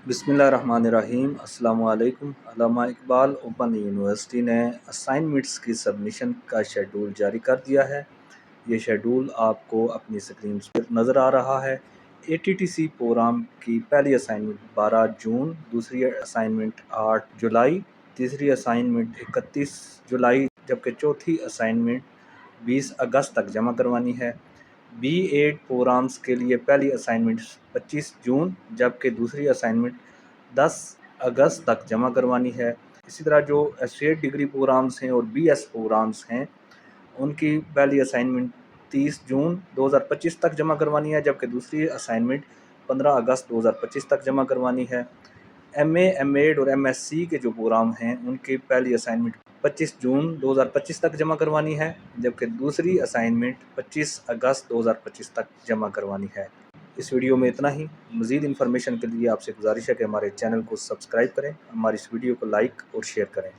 बिस्मिल्लाहिर्रहमानिर्रहीम। अस्सलाम वालेकुम। अल्लामा इकबाल ओपन यूनिवर्सिटी ने असाइनमेंट्स की सबमिशन का शेड्यूल जारी कर दिया है। ये शेड्यूल आपको अपनी स्क्रीन पर नज़र आ रहा है। ATTC प्रोग्राम की पहली असाइनमेंट 12 जून, दूसरी असाइनमेंट 8 जुलाई, तीसरी असाइनमेंट 31 जुलाई, जबकि चौथी असाइनमेंट 20 अगस्त तक जमा करवानी है। B8 प्रोग्राम्स के लिए पहली असाइनमेंट 25 जून, जबकि दूसरी असाइनमेंट 10 अगस्त तक जमा करवानी है। इसी तरह जो एसोसिएट डिग्री प्रोग्राम्स हैं और BS प्रोग्राम्स हैं, उनकी पहली असाइनमेंट 30 जून 2025 तक जमा करवानी है, जबकि दूसरी असाइनमेंट 15 अगस्त 2025 तक जमा करवानी है। MA, MAd और MSc के जो प्रोग्राम हैं, उनकी पहली असाइनमेंट 25 जून 2025 तक जमा करवानी है, जबकि दूसरी असाइनमेंट 25 अगस्त 2025 तक जमा करवानी है। इस वीडियो में इतना ही। मज़ीद इन्फॉर्मेशन के लिए आपसे गुजारिश है कि हमारे चैनल को सब्सक्राइब करें, हमारी इस वीडियो को लाइक और शेयर करें।